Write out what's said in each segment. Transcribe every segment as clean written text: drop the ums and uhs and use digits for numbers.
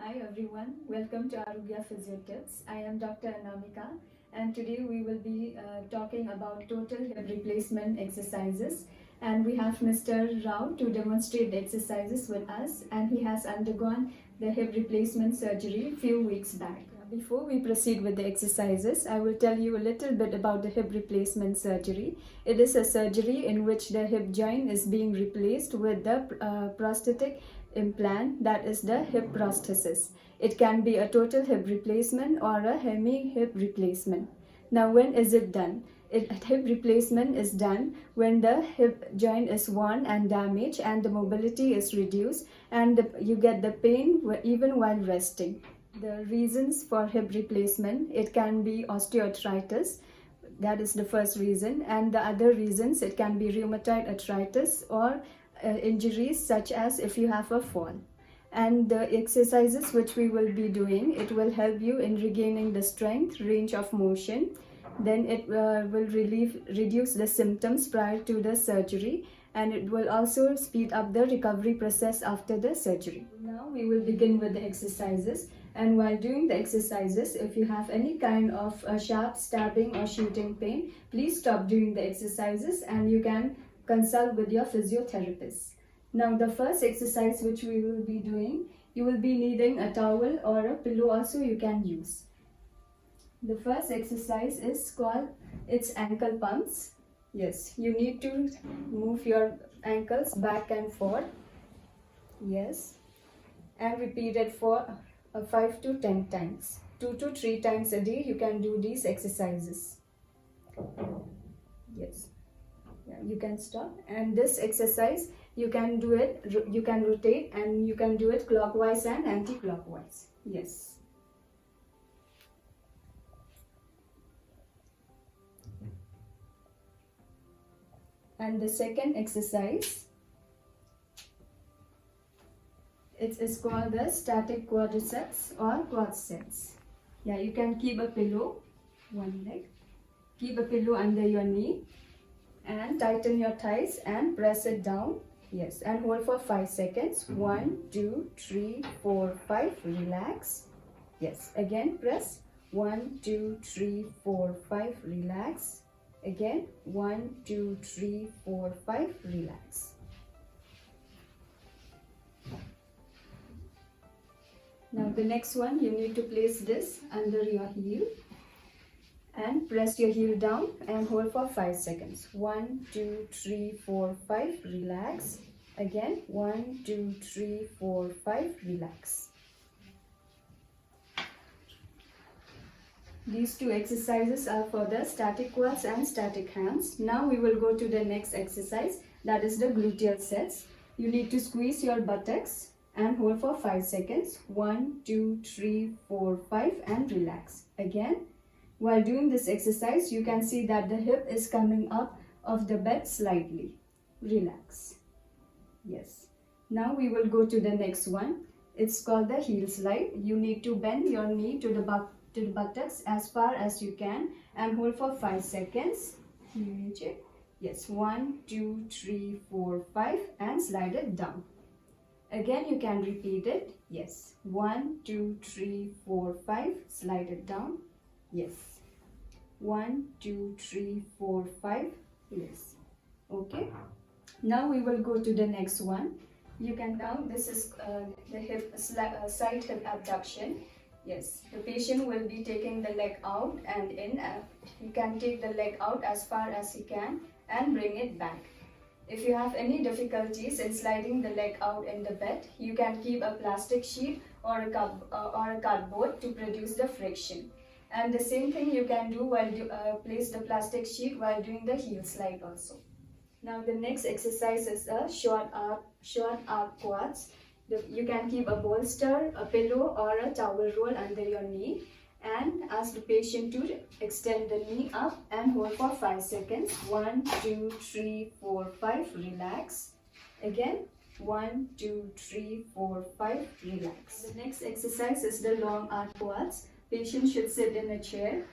Hi everyone, welcome to Arogya PhysioTips. I am Dr Anamika and today we will be talking about total hip replacement exercises, and we have Mr Rao to demonstrate the exercises with us, and he has undergone the hip replacement surgery few weeks back. Before we proceed with the exercises, I will tell you a little bit about the hip replacement surgery. It is a surgery in which the hip joint is being replaced with the prosthetic implant, that is the hip prosthesis. It can be a total hip replacement or a hemi hip replacement. Now, when is it done? Hip replacement is done when the hip joint is worn and damaged and the mobility is reduced, and you get the pain even while resting. The reasons for hip replacement, it can be osteoarthritis, that is the first reason, and the other reasons, it can be rheumatoid arthritis or injuries such as if you have a fall. And the exercises which we will be doing, it will help you in regaining the strength, range of motion. Then it will reduce the symptoms prior to the surgery, and it will also speed up the recovery process after the surgery. Now we will begin with the exercises, and while doing the exercises, if you have any kind of sharp stabbing or shooting pain, please stop doing the exercises and you can consult with your physiotherapist. Now the first exercise which we will be doing, you will be needing a towel or a pillow also you can use. The first exercise is called, it's ankle pumps. Yes, you need to move your ankles back and forth. Yes, and repeat it for 5 to 10 times. 2 to 3 times a day you can do these exercises. Yes. You can stop, and this exercise you can do it, you can rotate and you can do it clockwise and anti-clockwise. Yes. And the second exercise, it is called the static quadriceps or quadriceps. Yeah, you can keep a pillow, one leg, keep a pillow under your knee and tighten your thighs and press it down. Yes, and hold for 5 seconds. 1, 2, 3, 4, 5. Relax. Yes, again press. 1, 2, 3, 4, 5. Relax. Again. 1, 2, 3, 4, 5. Relax. Now the next one, you need to place this under your heel and press your heel down and hold for 5 seconds. 1, 2, 3, 4, 5. Relax. Again. 1, 2, 3, 4, 5. Relax. These two exercises are for the static quads and static hands. Now we will go to the next exercise, that is the gluteal sets. You need to squeeze your buttocks and hold for 5 seconds. 1, 2, 3, 4, 5 and relax. Again. While doing this exercise, you can see that the hip is coming up of the bed slightly. Relax. Yes. Now we will go to the next one. It's called the heel slide. You need to bend your knee to the buttocks as far as you can and hold for 5 seconds. Yes. 1, 2, 3, 4, 5 and slide it down. Again, you can repeat it. Yes. 1, 2, 3, 4, 5. Slide it down. Yes. 1, 2, 3, 4, 5. Yes. Okay. Now we will go to the next one. You can now, this is the hip side hip abduction. Yes. The patient will be taking the leg out and in. You can take the leg out as far as you can and bring it back. If you have any difficulties in sliding the leg out in the bed, you can keep a plastic sheet or a cardboard to produce the friction. And the same thing you can do while place the plastic sheet while doing the heel slide also. Now the next exercise is a short arc quads. You can keep a bolster, a pillow or a towel roll under your knee and ask the patient to extend the knee up and hold for 5 seconds. 1, 2, 3, 4, 5. Relax. Again. 1, 2, 3, 4, 5. Relax. The next exercise is the long arc quads. Patient should sit in a chair.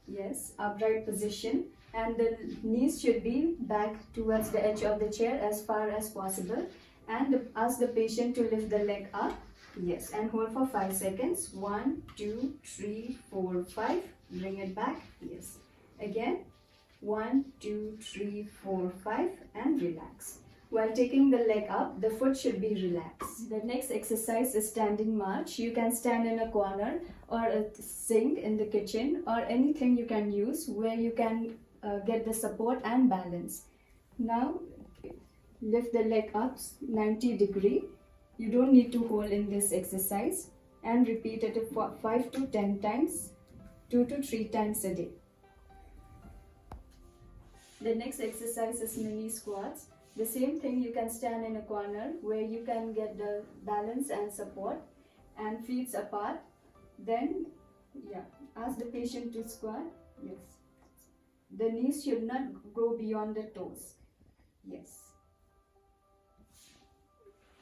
Yes, upright position, and the knees should be back towards the edge of the chair as far as possible, and ask the patient to lift the leg up Yes, and hold for 5 seconds. 1, 2, 3, 4, 5. Bring it back. Yes. Again. 1, 2, 3, 4, 5 and relax. While taking the leg up, the foot should be relaxed. The next exercise is standing march. You can stand in a corner or a sink in the kitchen or anything you can use where you can get the support and balance. Now lift the leg up 90 degree. You don't need to hold in this exercise and repeat it 5 to 10 times, 2 to 3 times a day. The next exercise is mini squats. The same thing, you can stand in a corner where you can get the balance and support and feet apart. Then, ask the patient to squat. Yes. The knees should not go beyond the toes. Yes.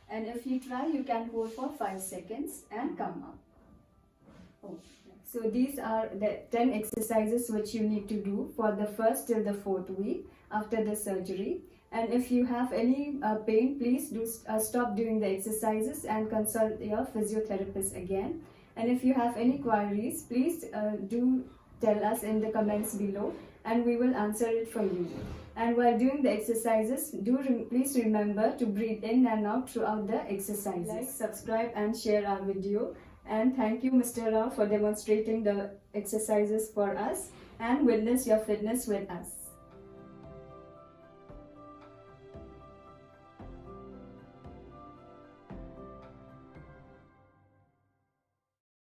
And if you try, you can hold for 5 seconds and come up. Oh. So these are the 10 exercises which you need to do for the first till the 4th week after the surgery. And if you have any pain, please do stop doing the exercises and consult your physiotherapist again. And if you have any queries, please do tell us in the comments below and we will answer it for you. And while doing the exercises, please remember to breathe in and out throughout the exercises. Like, subscribe and share our video. And thank you, Mr. Rao, for demonstrating the exercises for us and witness your fitness with us.